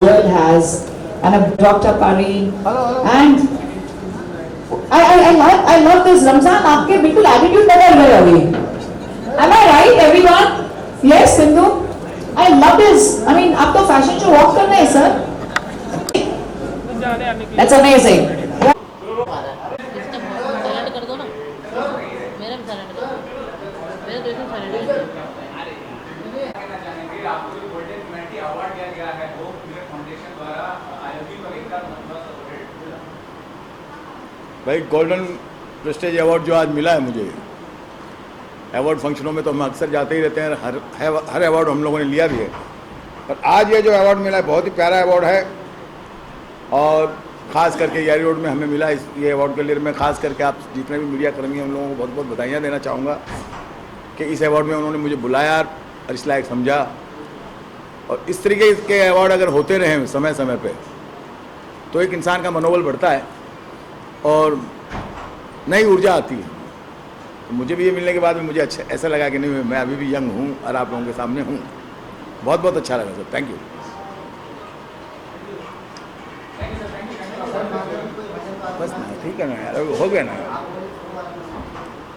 world has, and Dr. Pari, and I love this Ramzan. आपके बिल्कुल attitude बदल गए अभी. Am I right, everyone? Yes, Sindhu. I love this. I mean, आप तो fashion show walk कर रहे हैं, sir. That's amazing. साइलेंट कर दो ना, मेरा भी साइलेंट कर दो, मेरा तो इसमें साइलेंट है। आपको जो गोल्डन ह्यूमैनिटी अवार्ड दिया गया है वो मिरर फाउंडेशन द्वारा आयोजित और एक भाई गोल्डन प्रेस्टीज अवार्ड जो आज मिला है मुझे, अवार्ड फंक्शनों में तो हम अक्सर जाते ही रहते हैं, हर अवार्ड हम लोगों ने लिया भी है, पर आज ये जो अवार्ड मिला है बहुत ही प्यारा अवार्ड है। और ख़ास करके यारी रोड में हमें मिला ये अवार्ड के लिए मैं ख़ास करके आप जितने भी मीडिया कर्मी हैं उन लोगों को बहुत बहुत बधाइयाँ देना चाहूँगा कि इस अवार्ड में उन्होंने मुझे बुलाया और इस लायक समझा। और इस तरीके के अवार्ड अगर होते रहें समय समय पे तो एक इंसान का मनोबल बढ़ता है और नई ऊर्जा आती है। तो मुझे भी ये मिलने के बाद में मुझे अच्छा ऐसा लगा कि नहीं, मैं अभी भी यंग हूँ और आप लोगों के सामने हूँ। बहुत बहुत अच्छा लगा सर, थैंक यू। बस ना, ठीक है ना यार, हो गया ना।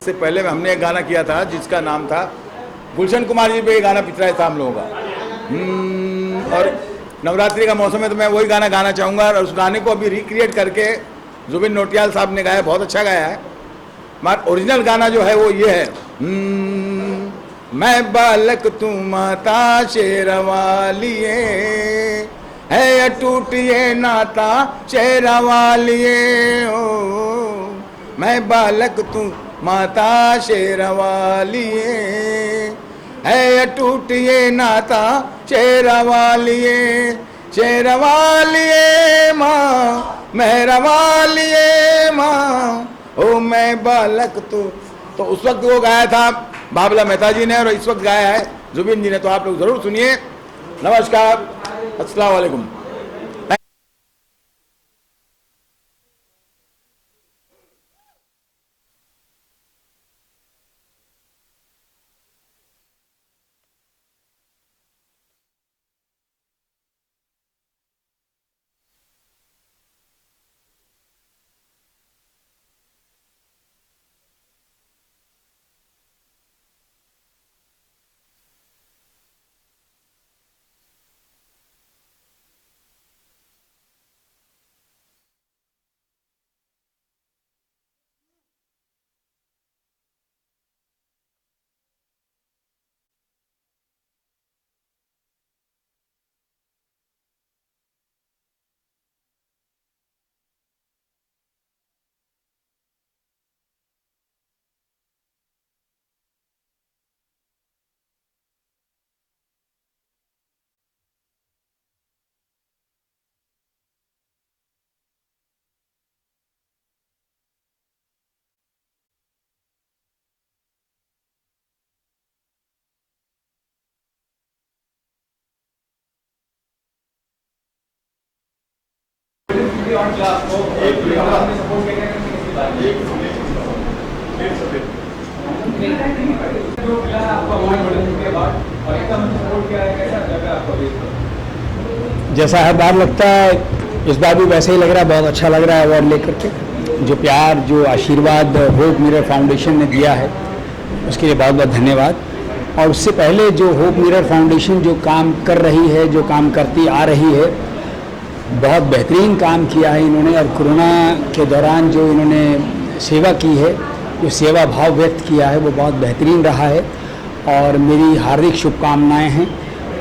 इससे पहले हमने एक गाना किया था जिसका नाम था गुलशन कुमार जी पे, गाना पिछड़ा था हम लोगों का। और नवरात्रि का मौसम है तो मैं वही गाना गाना चाहूँगा और उस गाने को अभी रिक्रिएट करके जुबिन नौटियाल साहब ने गाया, बहुत अच्छा गाया है। मगर ओरिजिनल गाना जो है वो ये है, मैं बालक तू माता शेरवालिए, है अटूट ये नाता शेरवालिए, ओ मैं बालक तू माता शेरवालिए, है अटूट ये नाता शेरवालिए, शेरवालिए माँ मेहरवालिए माँ, ओ मैं बालक तू। तो उस वक्त वो गाया था बाबला मेहता जी ने और इस वक्त गाया है जुबिन जी ने, तो आप लोग ज़रूर सुनिए। नमस्कार, अस्सलाम वालेकुम। जैसा हर बार लगता है इस बार भी वैसे ही लग रहा है, बहुत अच्छा लग रहा है अवार्ड लेकर के। जो प्यार, जो आशीर्वाद होप मिरर फाउंडेशन ने दिया है उसके लिए बहुत बहुत धन्यवाद। और उससे पहले जो होप मिरर फाउंडेशन जो काम कर रही है, जो काम करती आ रही है, बहुत बेहतरीन काम किया है इन्होंने। और कोरोना के दौरान जो इन्होंने सेवा की है, जो सेवा भाव व्यक्त किया है वो बहुत बेहतरीन रहा है। और मेरी हार्दिक शुभकामनाएं हैं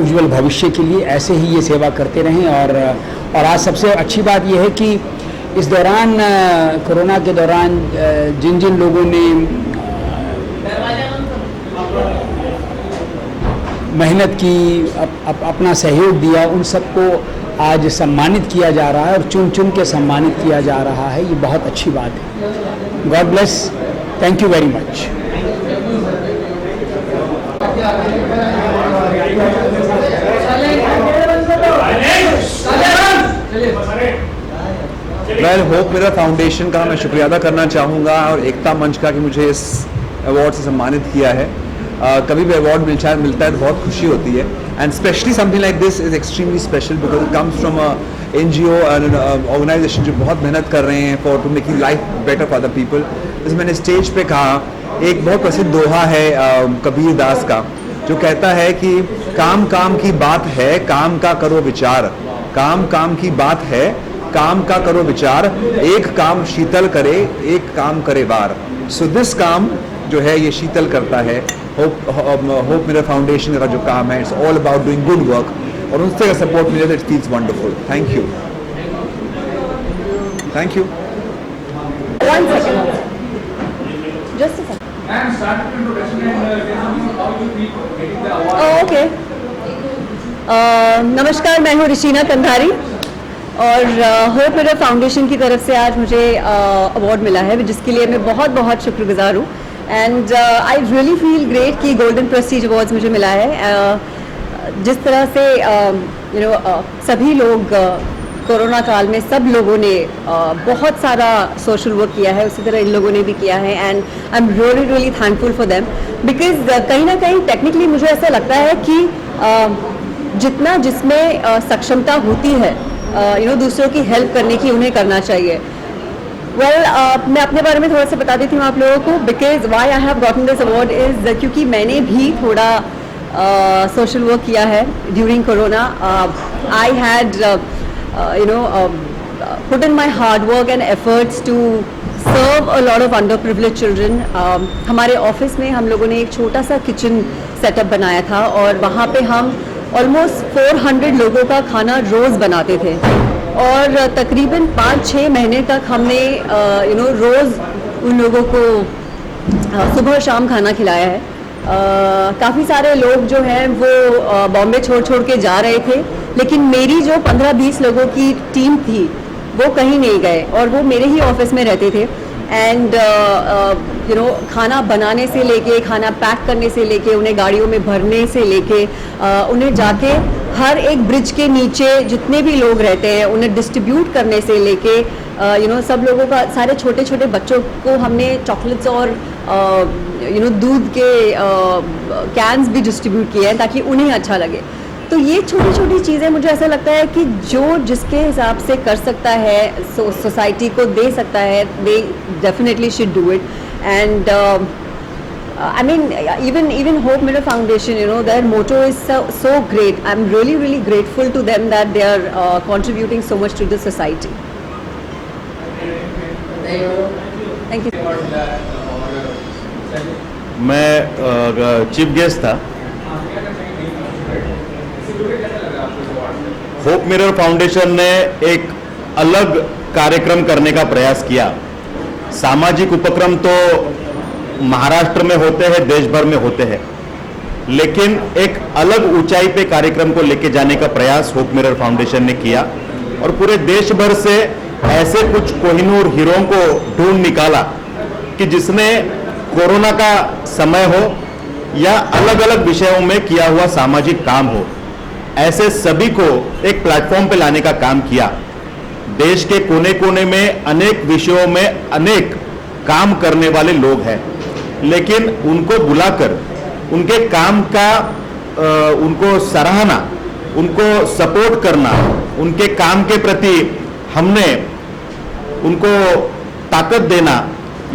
उज्जवल भविष्य के लिए, ऐसे ही ये सेवा करते रहें। और आज सबसे अच्छी बात यह है कि इस दौरान कोरोना के दौरान जिन जिन लोगों ने मेहनत की, अपना सहयोग दिया, उन सबको आज सम्मानित किया जा रहा है और चुन चुन के सम्मानित किया जा रहा है। ये बहुत अच्छी बात है। God bless, thank you very much. मैं होप मिरर फाउंडेशन का मैं शुक्रिया अदा करना चाहूँगा और एकता मंच का कि मुझे इस अवार्ड से सम्मानित किया है। कभी भी अवार्ड मिलता है तो बहुत खुशी होती है, and specially something like this is extremely special because it comes from NGO and organization जो बहुत मेहनत कर रहे हैं for to making life better for other people. जैसे मैंने स्टेज पे कहा, एक बहुत प्रसिद्ध दोहा है कबीर दास का, जो कहता है कि काम काम की बात है, काम का करो विचार, काम काम की बात है, काम का करो विचार, एक काम शीतल करे, एक काम करे वार। सो दिस काम जो है ये शीतल करता है। होप मिरर फाउंडेशन का जो काम है, it's all about doing good work, और उनसे का सपोर्ट मिले तो it feels wonderful. Thank you, thank you. 1 second. Just a second. And start with introduction and tell me how you feel getting the award. Oh, okay. नमस्कार, मैं हूँ ऋषिना कंधारी और hope Mirror foundation की तरफ से आज मुझे अवार्ड मिला है, जिसके लिए मैं बहुत बहुत शुक्रगुजार हूँ। And I really feel great कि गोल्डन प्रेस्टीज अवार्ड्स मुझे मिला है। जिस तरह से सभी लोग कोरोना काल में सब लोगों ने बहुत सारा सोशल वर्क किया है, उसी तरह इन लोगों ने भी किया है, and I am really really thankful for them because कहीं ना कहीं टेक्निकली मुझे ऐसा लगता है कि जितना जिसमें सक्षमता होती है दूसरों की हेल्प करने की, उन्हें करना चाहिए। मैं अपने बारे में थोड़ा सा बता देती हूँ आप लोगों को, because why I have gotten this award is क्योंकि मैंने भी थोड़ा सोशल वर्क किया है during corona. I had put in my hard work and efforts to serve a lot of underprivileged children. हमारे ऑफिस में हम लोगों ने एक छोटा सा किचन सेटअप बनाया था और वहाँ पे हम ऑलमोस्ट 400 लोगों का खाना रोज़ बनाते थे और तकरीबन 5-6 महीने तक हमने रोज़ उन लोगों को सुबह शाम खाना खिलाया है। काफ़ी सारे लोग जो हैं वो बॉम्बे छोड़ के जा रहे थे, लेकिन मेरी जो 15-20 लोगों की टीम थी वो कहीं नहीं गए और वो मेरे ही ऑफिस में रहते थे। एंड खाना बनाने से लेके, खाना पैक करने से लेके, उन्हें गाड़ियों में भरने से लेके, उन्हें जाके हर एक ब्रिज के नीचे जितने भी लोग रहते हैं उन्हें डिस्ट्रीब्यूट करने से लेके सब लोगों का, सारे छोटे छोटे बच्चों को हमने चॉकलेट्स और दूध के कैंस भी डिस्ट्रीब्यूट किए हैं ताकि उन्हें अच्छा लगे। तो ये छोटी छोटी चीज़ें मुझे ऐसा लगता है कि जो जिसके हिसाब से कर सकता है, सोसाइटी को दे सकता है, they definitely should do it. And I mean, even Hope Mirror Foundation, their motto is so great. I'm really, really grateful to them that they are contributing so much to the society. Thank you. मैं chief guest था। Hope Mirror foundation ने एक अलग कार्यक्रम करने का प्रयास किया। सामाजिक उपक्रम तो महाराष्ट्र में होते हैं, देश भर में होते हैं, लेकिन एक अलग ऊंचाई पे कार्यक्रम को लेके जाने का प्रयास होप मिरर फाउंडेशन ने किया और पूरे देश भर से ऐसे कुछ कोहिनूर हीरों को ढूंढ निकाला कि जिसने कोरोना का समय हो या अलग अलग विषयों में किया हुआ सामाजिक काम हो, ऐसे सभी को एक प्लेटफॉर्म पे लाने का काम किया। देश के कोने कोने में अनेक विषयों में अनेक काम करने वाले लोग हैं, लेकिन उनको बुलाकर उनके काम का उनको सराहना, उनको सपोर्ट करना, उनके काम के प्रति हमने उनको ताकत देना,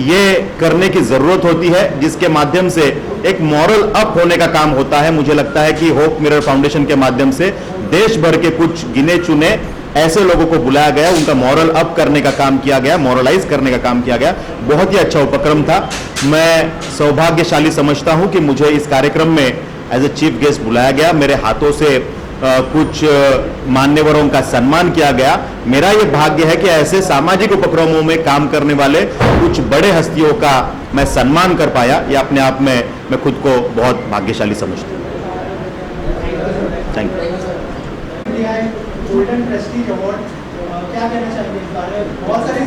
ये करने की ज़रूरत होती है, जिसके माध्यम से एक मॉरल अप होने का काम होता है। मुझे लगता है कि होप मिरर फाउंडेशन के माध्यम से देश भर के कुछ गिने चुने ऐसे लोगों को बुलाया गया, उनका मॉरल अप करने का काम किया गया, मॉरलाइज करने का काम किया गया। बहुत ही अच्छा उपक्रम था। मैं सौभाग्यशाली समझता हूं कि मुझे इस कार्यक्रम में एज ए चीफ गेस्ट बुलाया गया। मेरे हाथों से कुछ मान्यवरों का सम्मान किया गया। मेरा ये भाग्य है कि ऐसे सामाजिक उपक्रमों में काम करने वाले कुछ बड़े हस्तियों का मैं सम्मान कर पाया। ये अपने आप में मैं खुद को बहुत भाग्यशाली समझता हूँ। Thank you. Golden Prestige award, क्या कहना चाहेंगे इस बारे में? बहुत सारी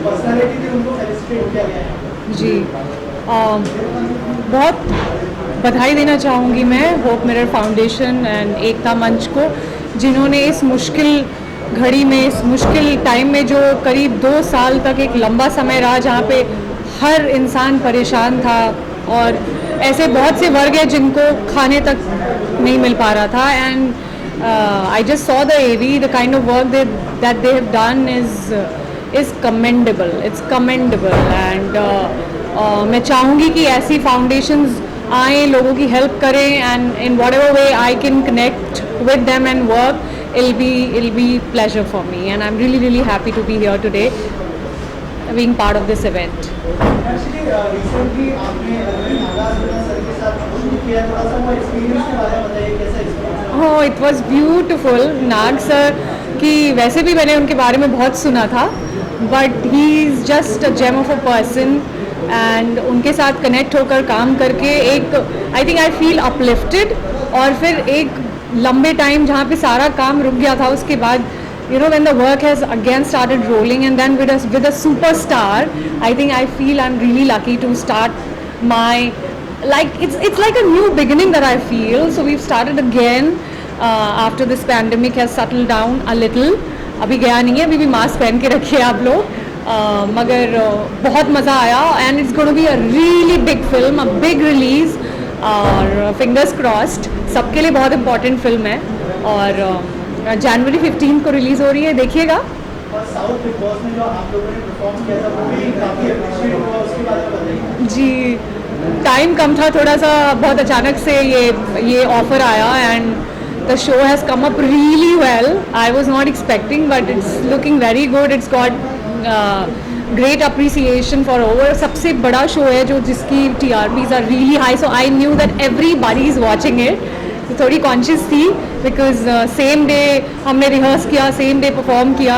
पर्सनालिटी थी, उनको फेलिसिटेट किया गया है। जी, बहुत बधाई देना चाहूँगी मैं होप मिरर फाउंडेशन एंड एकता मंच को, जिन्होंने इस मुश्किल घड़ी में, इस मुश्किल टाइम में, जो करीब 2 साल तक एक लंबा समय रहा जहाँ पे हर इंसान परेशान था और ऐसे बहुत से वर्ग हैं जिनको खाने तक नहीं मिल पा रहा था. And I just saw the AV, the kind of work that they have done is commendable. It's commendable, and मैं चाहूँगी कि ऐसी foundations आए, लोगों की help करें, and in whatever way I can connect with them and work, it'll be pleasure for me, and I'm really happy to be here today, being part of this event. Actually, recently आपने Nagarjuna sir के साथ shoot किया, थोड़ा सा वो experience के बारे में बताइए, कैसा experience? Oh, it was beautiful. Nag sir की वैसे भी मैंने उनके बारे में बहुत सुना था, but he is just a gem of a person, and उनके साथ कनेक्ट होकर काम करके एक I think I feel uplifted. और फिर एक लंबे टाइम जहाँ पे सारा काम रुक गया था, उसके बाद when the work has again started rolling, and then with a superstar, I think I feel I'm really lucky to start my it's like a new beginning that I feel. So we've started again after this pandemic has settled down a little. अभी गया नहीं है, अभी भी mask पहन के रखिए आप लोग, मगर बहुत मज़ा आया, and it's going to be a really big film, a big release, और fingers crossed सबके लिए बहुत important film है, और जनवरी 15 को रिलीज हो रही है, देखिएगा. और साउथ बिग बॉस में जो आप लोगों ने परफॉर्म किया था वो भी काफी अप्रिशिएट हुआ, उसके बारे में बताइए. जी, टाइम कम था थोड़ा सा, बहुत अचानक से ये ऑफर आया, and the show has come up really well. I was not expecting, but it's looking very good. It's got great appreciation for over. सबसे बड़ा शो है जो जिसकी TRPs are really high, so I knew that everybody is watching it. तो थोड़ी conscious थी, because same day हमने rehearse किया, सेम डे परफॉर्म किया,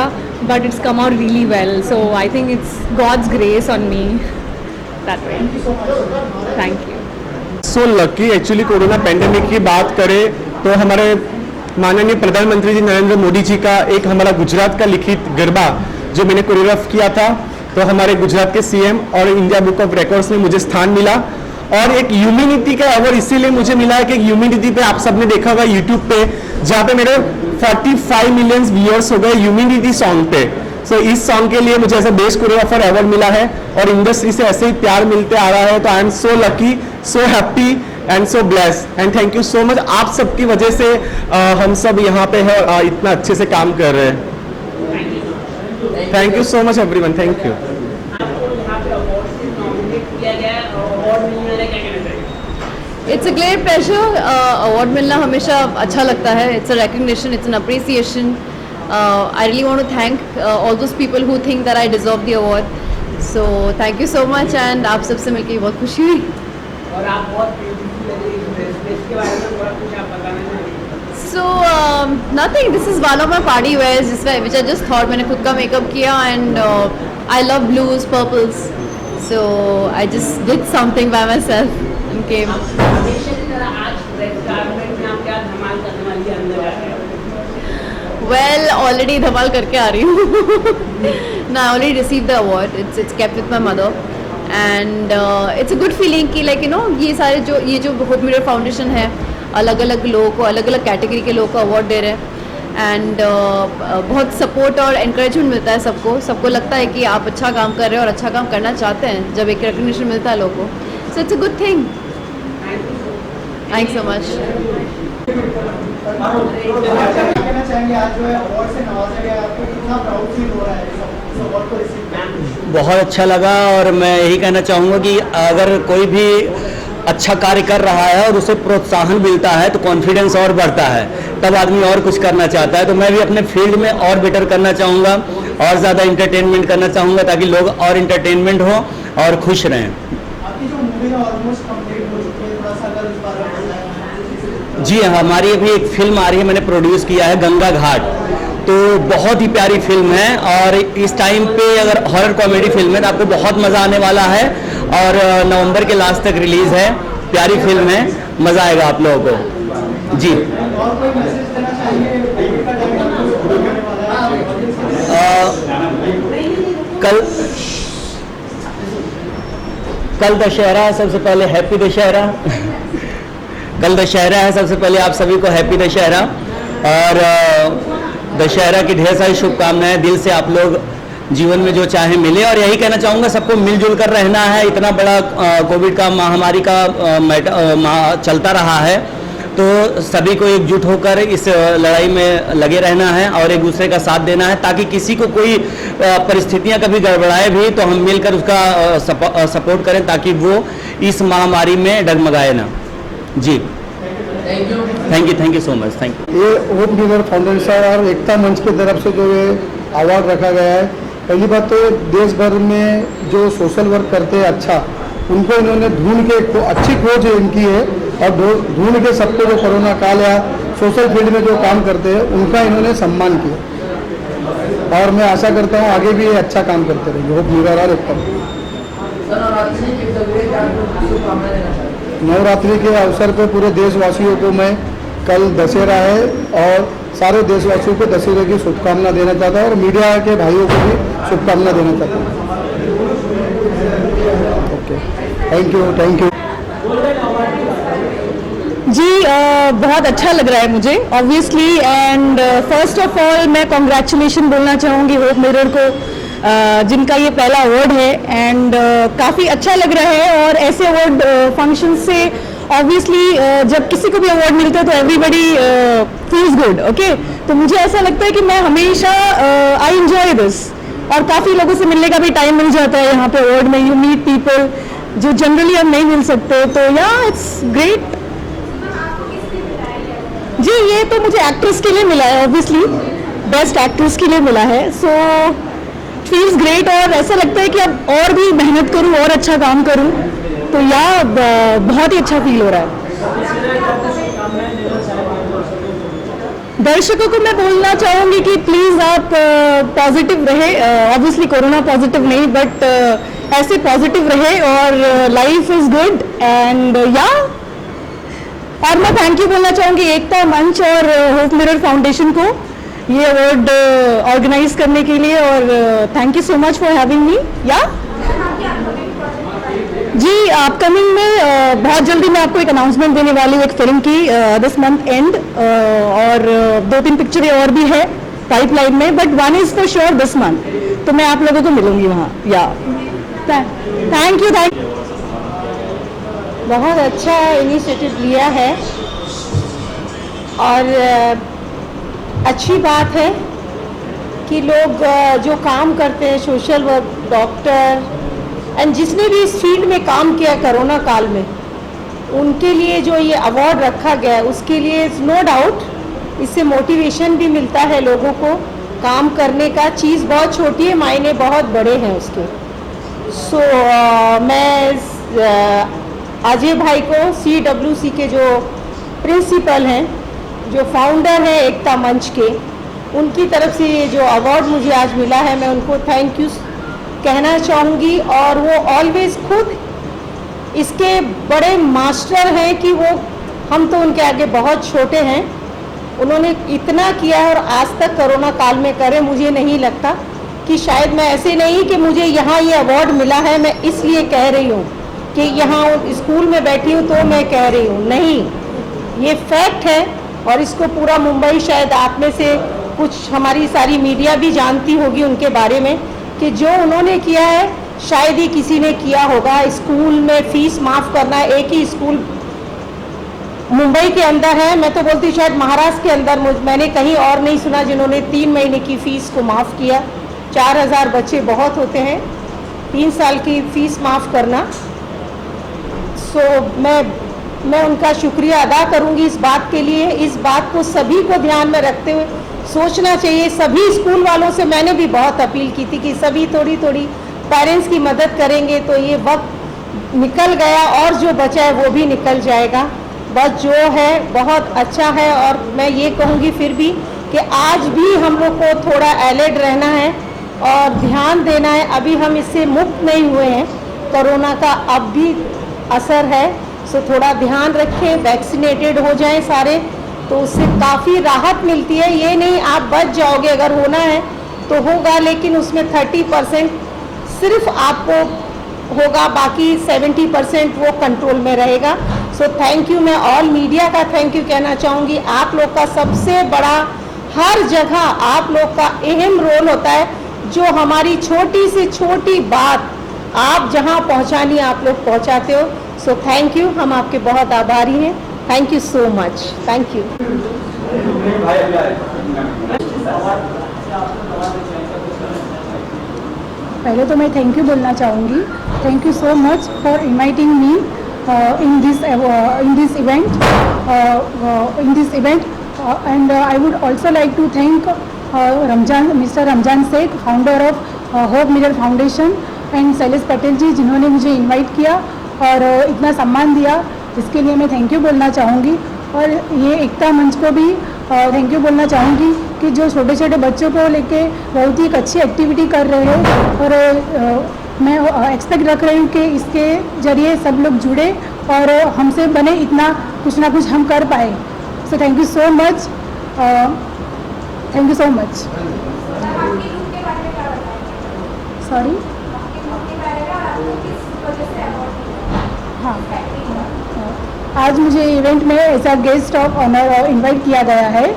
but it's come out really well. So I think it's God's grace on me that way. Thank you. So lucky. Actually corona pandemic की बात करें तो हमारे माननीय प्रधानमंत्री जी नरेंद्र मोदी जी का एक हमारा गुजरात का लिखित गरबा जो मैंने कोरियोग्राफ किया था, तो हमारे गुजरात के CM और इंडिया बुक ऑफ रिकॉर्ड्स में मुझे स्थान मिला. और एक ह्यूमैनिटी का अवार्ड इसीलिए मुझे मिला है कि ह्यूमैनिटी पे आप सबने देखा होगा यूट्यूब पे, जहाँ पे मेरे 45 मिलियन व्यूअर्स हो गए ह्यूमैनिटी सॉन्ग पे. सो इस सॉन्ग के लिए मुझे ऐसा बेस्ट कोरियोग्राफर अवार्ड मिला है, और इंडस्ट्री से ऐसे ही प्यार मिलते आ रहा है. तो I am so lucky, so happy and so blessed, and thank you so much. आप सबकी वजह से हम सब यहाँ पे है, इतना अच्छे से काम कर रहे हैं. Thank you so much everyone. Thank you. It's a great pleasure. Award मिलना हमेशा अच्छा लगता है. It's a recognition, it's an appreciation. I really want to thank all those people who think that I deserve the award. So thank you so much, and आप सबसे मिलकर बहुत खुशी हुई. और आप बहुत ब्यूटीफुल लग रही हैं, इसके बारे में थोड़ा कुछ आप बताना चाहेंगे? So nothing. This is one of my party wears, which I just thought. मैंने खुद का मेकअप किया, and I love blues, purples. So I just did something by myself and came. Well, already धमाल करके आ रही हूँ. No, I already received the award. It's kept with my mother, and it's a good feeling कि ये सारे ये जो hope Mirror foundation है, अलग अलग लोगों को, अलग अलग कैटेगरी के लोगों को अवार्ड दे रहे हैं, एंड बहुत सपोर्ट और एनकरेजमेंट मिलता है सबको लगता है कि आप अच्छा काम कर रहे हो और अच्छा काम करना चाहते हैं जब एक रिकग्निशन मिलता है लोगों को. So it's a good thing. Thanks so much. कहना चाहेंगे आज जो है अवार्ड से नवाजा गया, आपको कितना प्राउड फील हो रहा है इस अवार्ड को रिसीव करके? बहुत अच्छा लगा, और मैं यही कहना चाहूँगा कि अगर कोई भी अच्छा कार्य कर रहा है और उसे प्रोत्साहन मिलता है तो कॉन्फिडेंस और बढ़ता है, तब आदमी और कुछ करना चाहता है. तो मैं भी अपने फील्ड में और बेटर करना चाहूँगा, और ज़्यादा इंटरटेनमेंट करना चाहूँगा, ताकि लोग और इंटरटेनमेंट हो और खुश रहें. आपकी जो मूवी है ऑलमोस्ट कंप्लीट हो चुकी है, थोड़ा सा अगर इस बारे में बताएं. जी, हमारी अभी एक फिल्म आ रही है, मैंने प्रोड्यूस किया है, गंगा घाट. तो बहुत ही प्यारी फिल्म है, और इस टाइम पे अगर हॉरर कॉमेडी फिल्म है तो आपको बहुत मज़ा आने वाला है, और नवंबर के लास्ट तक रिलीज़ है. प्यारी फिल्म है, मज़ा आएगा आप लोगों को. जी. और कोई मैसेज देना चाहिए? कल दशहरा है, सबसे पहले हैप्पी दशहरा. कल दशहरा है, सबसे पहले आप सभी को हैप्पी दशहरा, और दशहरा की ढेर सारी शुभकामनाएं. दिल से आप लोग जीवन में जो चाहे मिले। और यही कहना चाहूँगा, सबको मिलजुल कर रहना है। इतना बड़ा कोविड का महामारी का चलता रहा है, तो सभी को एकजुट होकर इस लड़ाई में लगे रहना है और एक दूसरे का साथ देना है, ताकि किसी को कोई परिस्थितियां कभी गड़बड़ाए भी तो हम मिलकर उसका सपोर्ट करें, ताकि वो इस महामारी में डगमगाए ना। जी, thank you so much, thank you. ये होप मिरर फाउंडेशन और एकता मंच की तरफ से जो ये अवार्ड रखा गया है, पहली बात तो देश भर में जो सोशल वर्क करते हैं अच्छा, उनको इन्होंने ढूंढ के अच्छी खोज इनकी है और ढूंढ के सबको जो कोरोना काल या सोशल फील्ड में जो काम करते हैं उनका इन्होंने सम्मान किया और मैं आशा करता हूँ आगे भी ये अच्छा काम करते रहेंगे। होप मिरर और एकता। नवरात्रि के अवसर पर पूरे देशवासियों को मैं, कल दशहरा है और सारे देशवासियों को दशहरे की शुभकामना देना चाहता हूँ और मीडिया के भाइयों को भी शुभकामना देना चाहता हूँ। Okay, thank you. जी बहुत अच्छा लग रहा है मुझे obviously, and first of all मैं कॉन्ग्रेचुलेशन बोलना चाहूँगी होप मिरर को, जिनका ये पहला अवार्ड है एंड काफ़ी अच्छा लग रहा है। और ऐसे अवार्ड फंक्शन से ऑब्वियसली जब किसी को भी अवार्ड मिलता है तो एवरीबडी फील्स गुड, ओके। तो मुझे ऐसा लगता है कि मैं हमेशा आई एंजॉय दिस, और काफ़ी लोगों से मिलने का भी टाइम मिल जाता है यहाँ पे अवार्ड में। यू मीट पीपल जो जनरली हम नहीं मिल सकते, तो या इट्स ग्रेट। जी, ये तो मुझे एक्ट्रेस के लिए मिला है, ऑब्वियसली बेस्ट एक्ट्रेस के लिए मिला है, सो फील्स ग्रेट। और ऐसा लगता है कि अब और भी मेहनत करूं और अच्छा काम करूं, तो या बहुत ही अच्छा फील हो रहा है। दर्शकों को मैं बोलना चाहूँगी कि प्लीज़ आप पॉजिटिव रहे, ऑब्वियसली कोरोना पॉजिटिव नहीं, बट ऐसे पॉजिटिव रहे और लाइफ इज़ गुड एंड या। और मैं थैंक यू बोलना चाहूँगी एकता मंच और होप मिरर फाउंडेशन को ये अवार्ड ऑर्गेनाइज करने के लिए, और thank you so much for having me. या जी, अपकमिंग में बहुत जल्दी मैं आपको एक अनाउंसमेंट देने वाली हूँ एक फिल्म की दिस मंथ एंड, और 2-3 पिक्चरें और भी है पाइपलाइन में, but one is for sure this month, तो मैं आप लोगों को मिलूंगी वहाँ। या थैंक यू। बहुत अच्छा इनिशिएटिव लिया है और अच्छी बात है कि लोग जो काम करते हैं, सोशल वर्क, डॉक्टर एंड जिसने भी इस फील्ड में काम किया कोरोना काल में, उनके लिए जो ये अवार्ड रखा गया है उसके लिए नो डाउट इससे मोटिवेशन भी मिलता है लोगों को काम करने का। चीज़ बहुत छोटी है, मायने बहुत बड़े हैं उसके। सो मैं अजय भाई को, CWC के जो प्रिंसिपल हैं, जो फाउंडर हैं एकता मंच के, उनकी तरफ से ये जो अवार्ड मुझे आज मिला है, मैं उनको थैंक यू कहना चाहूँगी। और वो ऑलवेज खुद इसके बड़े मास्टर हैं कि वो, हम तो उनके आगे बहुत छोटे हैं। उन्होंने इतना किया है और आज तक कोरोना काल में करे। मुझे नहीं लगता कि शायद मैं ऐसे नहीं कि मुझे यहाँ ये अवार्ड मिला है मैं इसलिए कह रही हूँ कि यहाँ स्कूल में बैठी हूँ तो मैं कह रही हूँ, नहीं, ये फैक्ट है। और इसको पूरा मुंबई, शायद आप में से कुछ हमारी सारी मीडिया भी जानती होगी उनके बारे में, कि जो उन्होंने किया है शायद ही किसी ने किया होगा। स्कूल में फ़ीस माफ़ करना, एक ही स्कूल मुंबई के अंदर है, मैं तो बोलती शायद महाराष्ट्र के अंदर, मैंने कहीं और नहीं सुना जिन्होंने 3 महीने की फ़ीस को माफ़ किया। 4000 बच्चे बहुत होते हैं, 3 साल की फ़ीस माफ़ करना। सो मैं उनका शुक्रिया अदा करूंगी इस बात के लिए। इस बात को सभी को ध्यान में रखते हुए सोचना चाहिए। सभी स्कूल वालों से मैंने भी बहुत अपील की थी कि सभी थोड़ी थोड़ी पेरेंट्स की मदद करेंगे तो ये वक्त निकल गया और जो बचा है वो भी निकल जाएगा। बस जो है बहुत अच्छा है। और मैं ये कहूँगी फिर भी कि आज भी हम लोग को थोड़ा अलर्ट रहना है और ध्यान देना है। अभी हम इससे मुक्त नहीं हुए हैं, कोरोना का अब भी असर है। सो थोड़ा ध्यान रखें, वैक्सीनेटेड हो जाएं सारे, तो उससे काफ़ी राहत मिलती है। ये नहीं आप बच जाओगे, अगर होना है तो होगा, लेकिन उसमें 30% सिर्फ आपको होगा, बाकी 70% वो कंट्रोल में रहेगा। सो थैंक यू। मैं ऑल मीडिया का थैंक यू कहना चाहूँगी। आप लोग का सबसे बड़ा, हर जगह आप लोग का अहम रोल होता है जो हमारी छोटी से छोटी बात आप जहां पहुंचानी आप लोग पहुंचाते हो. सो थैंक यू, हम आपके बहुत आभारी हैं. Thank you so much. Thank you. पहले तो मैं थैंक यू बोलना चाहूँगी. Thank you so much for inviting me in this event and I would also like to thank Mr. Ramjan Sheikh, founder of Hope Mirror Foundation, and Shailesh Patel ji जिन्होंने मुझे invite किया और इतना सम्मान दिया, इसके लिए मैं थैंक यू बोलना चाहूँगी. और ये एकता मंच को भी थैंक यू बोलना चाहूँगी कि जो छोटे छोटे बच्चों को लेके बहुत ही एक अच्छी एक्टिविटी कर रहे हैं और मैं एक्सपेक्ट रख रही हूँ कि इसके जरिए सब लोग जुड़े और हमसे बने इतना कुछ ना कुछ हम कर पाए. So thank you so much. Thank you so much. Sorry. हाँ, आज मुझे इवेंट में as a guest of honour invite किया गया है.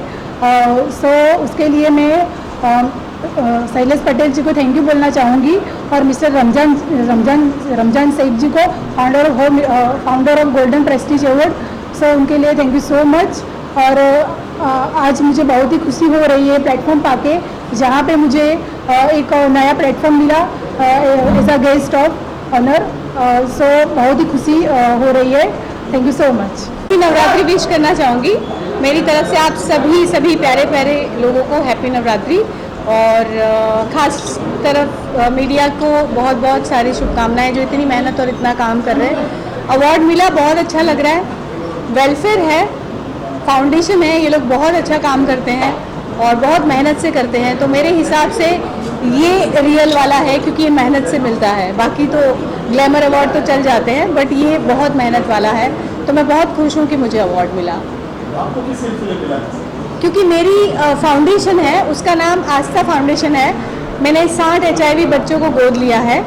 सो उसके लिए मैं शैलेश पटेल जी को थैंक यू बोलना चाहूँगी और मिस्टर रमजान शेख जी को founder of Golden Prestige Award. So उनके लिए थैंक यू सो मच. और आज मुझे बहुत ही खुशी हो रही है प्लेटफॉर्म पाके, जहाँ पे मुझे एक नया प्लेटफॉर्म मिला as a guest of honour. So बहुत ही खुशी हो रही है. Thank you so much. Navratri wish करना चाहूँगी मेरी तरफ से आप सभी प्यारे प्यारे लोगों को हैप्पी नवरात्रि. और ख़ास तरफ मीडिया को बहुत बहुत सारी शुभकामनाएं जो इतनी मेहनत और इतना काम कर रहे हैं. अवार्ड मिला, बहुत अच्छा लग रहा है. वेलफेयर है, फाउंडेशन है, ये लोग बहुत अच्छा काम करते हैं और बहुत मेहनत से करते हैं. तो मेरे हिसाब से ये रियल वाला है क्योंकि ये मेहनत से मिलता है. बाकी तो ग्लैमर अवार्ड तो चल जाते हैं बट ये बहुत मेहनत वाला है. तो मैं बहुत खुश हूँ कि मुझे अवार्ड मिला. क्योंकि मेरी फाउंडेशन है, उसका नाम आस्था फाउंडेशन है. मैंने 60 HIV बच्चों को गोद लिया है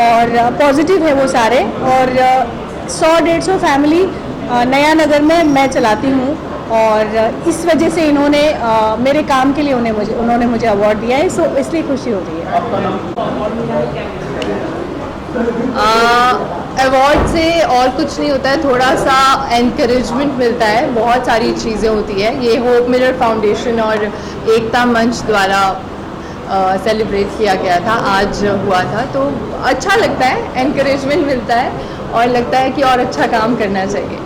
और पॉजिटिव है वो सारे. और 100-150 फैमिली नया नगर में मैं चलाती हूँ और इस वजह से इन्होंने मेरे काम के लिए उन्होंने मुझे अवार्ड दिया है. सो इसलिए खुशी हो रही है. अवार्ड से और कुछ नहीं होता है, थोड़ा सा एनकरेजमेंट मिलता है. बहुत सारी चीज़ें होती है. ये होप मिरर फाउंडेशन और एकता मंच द्वारा सेलिब्रेट किया गया था, आज हुआ था. तो अच्छा लगता है, एनकरेजमेंट मिलता है और लगता है कि और अच्छा काम करना चाहिए.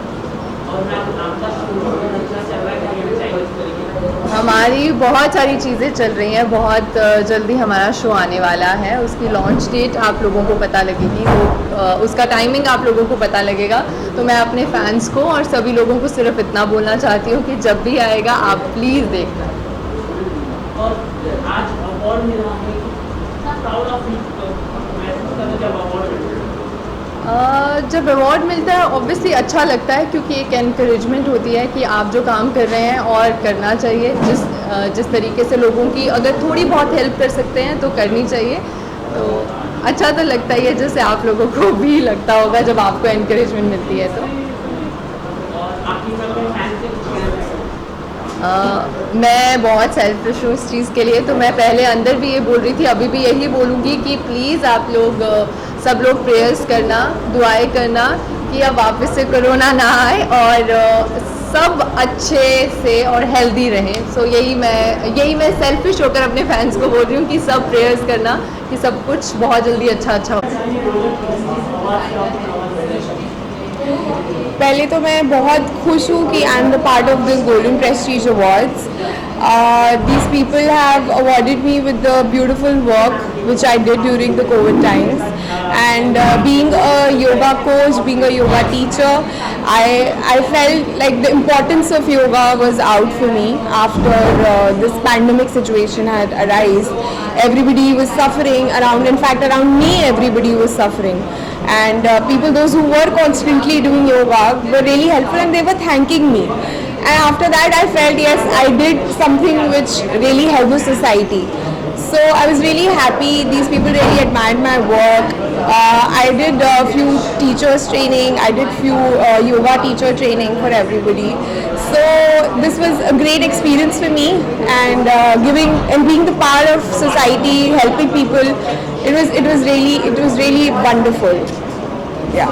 हमारी बहुत सारी चीज़ें चल रही हैं. बहुत जल्दी हमारा शो आने वाला है. उसकी लॉन्च डेट आप लोगों को पता लगेगी, वो उसका टाइमिंग आप लोगों को पता लगेगा. तो मैं अपने फैंस को और सभी लोगों को सिर्फ इतना बोलना चाहती हूँ कि जब भी आएगा आप प्लीज़ देखना. और आज अवार्ड मिला है, कितना प्राउड ऑफ यू महसूस करते जब अवार्ड मिलता है? जब अवार्ड मिलता है ऑब्वियसली अच्छा लगता है क्योंकि एक एनकरेजमेंट होती है कि आप जो काम कर रहे हैं और करना चाहिए. जिस तरीके से लोगों की अगर थोड़ी बहुत हेल्प कर सकते हैं तो करनी चाहिए. तो अच्छा तो लगता ही है, जैसे आप लोगों को भी लगता होगा जब आपको एनकरेजमेंट मिलती है. तो मैं बहुत सेल्फिश हूँ इस चीज़ के लिए. तो मैं पहले अंदर भी ये बोल रही थी, अभी भी यही बोलूँगी कि प्लीज़ आप लोग सब लोग प्रेयर्स करना, दुआएं करना कि अब वापस से कोरोना ना आए और सब अच्छे से और हेल्दी रहें. सो यही मैं सेल्फिश होकर अपने फैंस को बोल रही हूँ कि सब प्रेयर्स करना कि सब कुछ बहुत जल्दी अच्छा हो. पहले तो मैं बहुत खुश हूँ कि I am the part of this golden Prestige awards. These people have awarded me with the beautiful work which I did during the COVID times, and being a yoga coach, being a yoga teacher, I felt like the importance of yoga was out for me after this pandemic situation had arisen. Everybody was suffering around, in fact around me everybody was suffering, and people, those who were constantly doing yoga, were really helpful and they were thanking me. And after that I felt yes, I did something which really helped the society. So I was really happy. These people really admired my work. I did a few teachers training, I did few yoga teacher training for everybody. So this was a great experience for me, and giving and being the part of society, helping people. It was really wonderful. Yeah.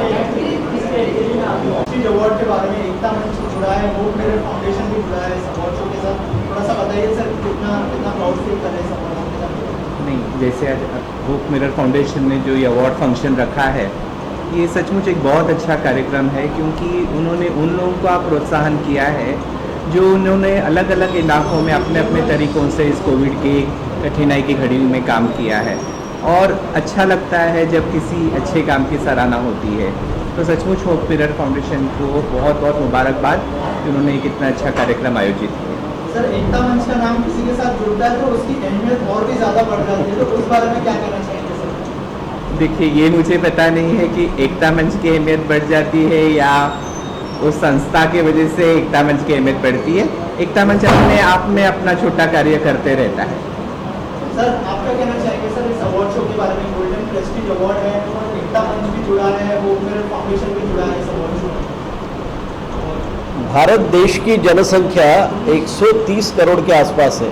Award के बारे में एकता मंच जुड़ा है, वो मेरे foundation भी जुड़ा है इस अवार्ड शो के साथ, थोड़ा सा बताइए सर कितना प्राउड फील कर रहे हैं इस अवार्ड के साथ। नहीं, जैसे आज होप मिरर फाउंडेशन ने जो ये अवार्ड फंक्शन रखा है, ये सचमुच एक बहुत अच्छा कार्यक्रम है, क्योंकि उन्होंने उन लोगों को प्रोत्साहन किया है जो उन्होंने अलग अलग इलाकों में अपने अपने तरीक़ों से इस कोविड की कठिनाई की घड़ी में काम किया है। और अच्छा लगता है जब किसी अच्छे काम की सराहना होती है। तो सचमुच होप मिरर फाउंडेशन को बहुत बहुत मुबारकबाद कि उन्होंने एक इतना अच्छा कार्यक्रम आयोजित किया। सर एकता मंच का नाम किसी के साथ जुड़ता है तो उसकी अहमियत और भी ज़्यादा बढ़ जाती है, तो उस बारे में क्या कहना चाहेंगे सर? देखिए, ये मुझे पता नहीं है कि एकता मंच की अहमियत बढ़ जाती है या उस संस्था की वजह से एकता मंच की अहमियत बढ़ती है। एकता मंच अपने आप में अपना छोटा कार्य करते रहता है। सर आप क्या कहना चाहेंगे सर इस अवार्ड शो के बारे में? गोल्डन प्रेस्टीज अवार्ड है, एकता मंच भी जुड़ा है, वो मिरर फाउंडेशन भी जुड़ा है इस अवार्ड शो में। भारत देश की जनसंख्या 130 करोड़ के आसपास है।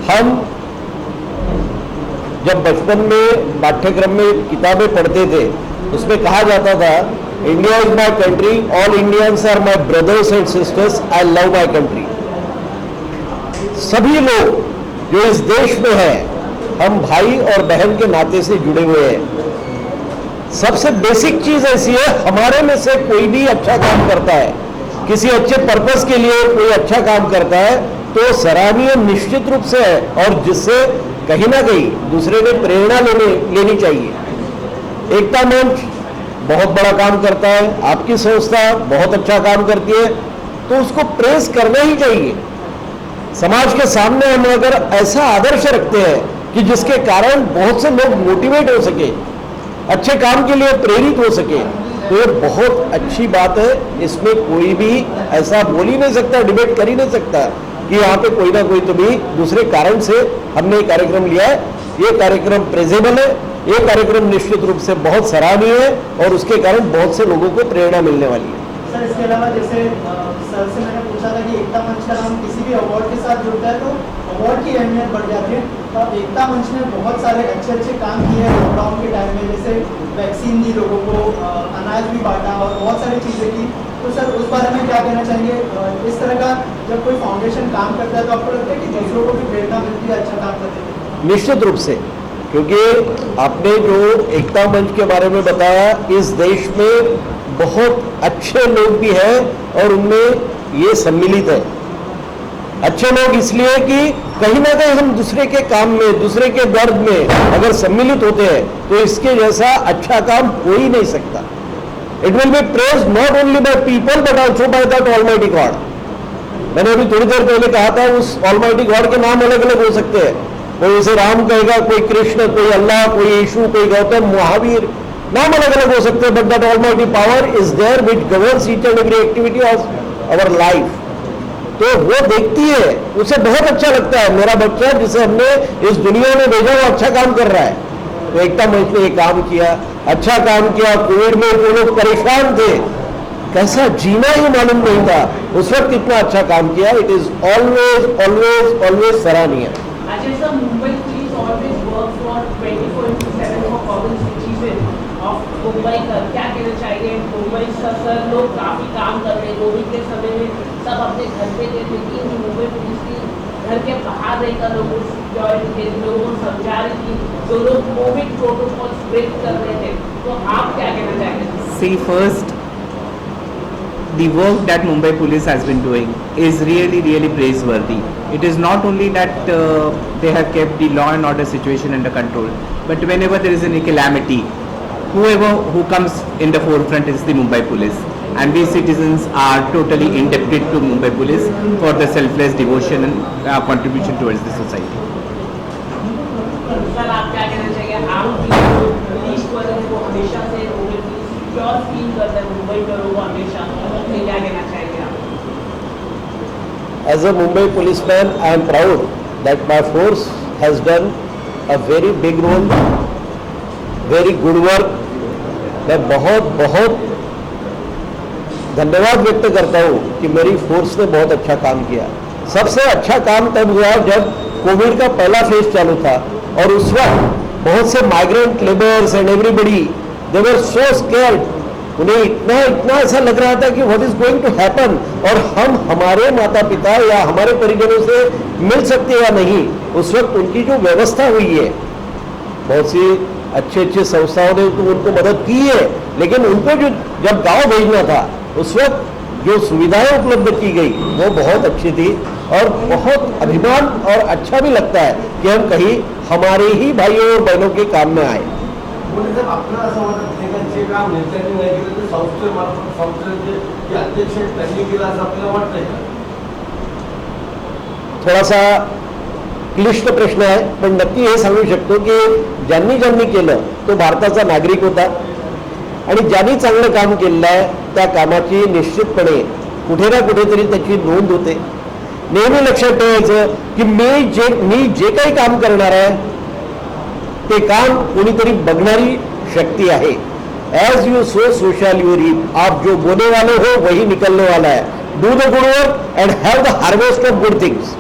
हम जब बचपन में पाठ्यक्रम में किताबें पढ़ते थे, उसमें कहा जाता था India is my country, all Indians are my brothers and sisters, I love my country. सभी लोग जो इस देश में हैं, हम भाई और बहन के नाते से जुड़े हुए हैं। सबसे बेसिक चीज ऐसी है, हमारे में से कोई भी अच्छा काम करता है, किसी अच्छे पर्पस के लिए कोई अच्छा काम करता है, तो सराहनीय निश्चित रूप से है, और जिससे कहीं ना कहीं दूसरे ने प्रेरणा लेनी चाहिए। एकता मंच बहुत बड़ा काम करता है, आपकी संस्था बहुत अच्छा काम करती है, तो उसको प्रेस करना ही चाहिए। समाज के सामने हम अगर ऐसा आदर्श रखते हैं कि जिसके कारण बहुत से लोग मोटिवेट हो सके, अच्छे काम के लिए प्रेरित हो सके, तो ये बहुत अच्छी बात है। इसमें कोई भी ऐसा बोल ही नहीं सकता, डिबेट कर ही नहीं सकता कि यहाँ पे कोई ना कोई तो भी दूसरे कारण से हमने कार्यक्रम लिया है। ये कार्यक्रम प्रेजेबल है, ये कार्यक्रम निश्चित रूप से बहुत सराहनीय है, और उसके कारण बहुत से लोगों को प्रेरणा मिलने वाली है। सर इसके अलावा जैसे सर से मैंने पूछा था कि एकता मंच का नाम किसी भी अवार्ड के साथ जुड़ता है तो अवार्ड की अहमियत बढ़ जाती है। तो एकता मंच ने बहुत सारे अच्छे काम किए हैं लॉकडाउन के टाइम में, जैसे वैक्सीन दी लोगों को, अनाज भी बांटा और बहुत सारी चीज़ें की। तो सर उस बारे में क्या कहना चाहेंगे? इस तरह का जब कोई फाउंडेशन काम करता है तो आपको लगता है कि दूसरों को भी प्रेरणा मिलती है अच्छा काम करने की? निश्चित रूप से, क्योंकि आपने जो एकता मंच के बारे में बताया, इस देश में बहुत अच्छे लोग भी हैं और उनमें ये सम्मिलित है। अच्छे लोग इसलिए कि कहीं ना कहीं हम दूसरे के काम में, दूसरे के दर्द में अगर सम्मिलित होते हैं तो इसके जैसा अच्छा काम हो ही नहीं सकता। It will be praised not only by people but also by that almighty God. मैंने अभी थोड़ी देर पहले कहा था, उस ऑलमाइटी गॉड के नाम अलग अलग हो सकते हैं। कोई उसे राम कहेगा, कोई कृष्ण, कोई अल्लाह, कोई यीशु, कोई गौतम, महावीर, नाम अलग अलग हो सकते हैं, but that almighty power is there which governs each and every activity of our life. तो वो देखती है, उसे बहुत अच्छा लगता है मेरा बच्चा जिसे हमने इस दुनिया में भेजा वो अच्छा काम कर रहा है। तो एकता मंच ने ये काम किया, अच्छा काम किया। कोविड में वो लोग परेशान थे, कैसा जीना ही मालूम नहीं था, उस वक्त इतना अच्छा काम किया। It is always always always सराहनीय। Mumbai police always work for 24/7 for common citizen of Mumbai का क्या कहना चाहिए? मुंबई सर लोग काफ़ी काम कर रहे हैं, कोविड के समय में सब अपने घर पे थे, लेकिन मुंबई पुलिस की घर के बाहर रहकर लोगों को सिक्योरिटी दे, लोगों को समझा रही थी, जो लोग कोविड प्रोटोकॉल ब्रेक कर रहे थे। तो आप क्या कहना चाहेंगे? See, first, the work that Mumbai Police has been doing is really praiseworthy. It is not only that they have kept the law and order situation under control, but whenever there is any calamity, who comes in the forefront is the Mumbai Police, and we citizens are totally indebted to Mumbai Police for the selfless devotion and contribution towards the society. Sir आप क्या कहना चाहिए? आप police वाले को हमेशा से Mumbai police secure feel करते हैं, मुंबई के लोग हमेशा, तो क्या कहना चाहेंगे आप? As a Mumbai policeman, I am proud that my force has done a very big role very good work. मैं बहुत बहुत धन्यवाद व्यक्त करता हूँ कि मेरी फोर्स ने बहुत अच्छा काम किया। सबसे अच्छा काम तब हुआ जब कोविड का पहला फेज चालू था और उस वक्त बहुत से migrant labours and everybody they were so scared. उन्हें इतना ऐसा लग रहा था कि what is going to happen, और हम हमारे माता पिता या हमारे परिजनों से मिल सकते या नहीं। उस वक्त उनकी जो व्यवस्था हुई है, बहुत सी अच्छे संस्थाओं ने तो उनको मदद की है, लेकिन उनको जो जब गांव भेजना था उस वक्त जो सुविधाएं उपलब्ध की गई वो बहुत अच्छी थी और बहुत अभिमान और अच्छा भी लगता है कि हम कहीं हमारे ही भाइयों और बहनों के काम में आए। आपल्याला असं वाटत नाही का जे काम नेत्यांनी नाही केलं ते संस्थेच्या मार्फत संस्थेचे जे अध्यक्ष आहेत त्यांनी केलं असं आपल्याला वाटतंय का? थोडासा क्लिष्ट प्रश्न आहे, पण नक्की हे सांगू शकतो की ज्यांनी केलं तो भारताचा नागरिक होता आणि ज्यांनी चांगलं काम केलेलं आहे त्या कामाची निश्चितपणे कुठे ना कुठेतरी त्याची नोंद होते। नेहमी लक्षात ठेवायचं की मी जे काही काम करणार आहे ते काम कोणीतरी बघणारी शक्ती आहे। As you sow so shall you reap. आप जो बोलने वाले हो वही निकलने वाला है। Do the good work and have the harvest of good things.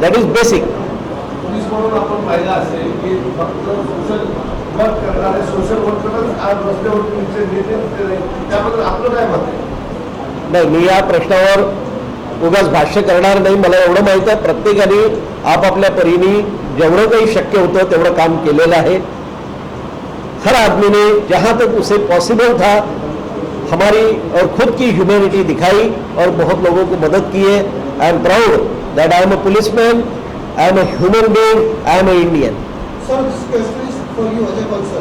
That is basic. Police म्हणून आपण पाहिलं असेल की फक्त सोशल वर्क करणारे सोशल वर्करच आज रस्त्यावर नेते, त्याबद्दल आपलं काय मत आहे? नाही, मी या प्रश्नावर उगाच भाष्य करणार नाही। मला एवढं माहित आहे प्रत्येकाने आपापल्या परीने जेवढं काही शक्य होतं तेवढं काम केलेलं आहे। हर आदमी ने जहाँ तक उसे पॉसिबल था हमारी और खुद की ह्यूमैनिटी दिखाई और बहुत लोगों को मदद की है। I am proud that I am a policeman, I am a human being, I am a Indian. Sir, this question is for you, Ajay Paul sir.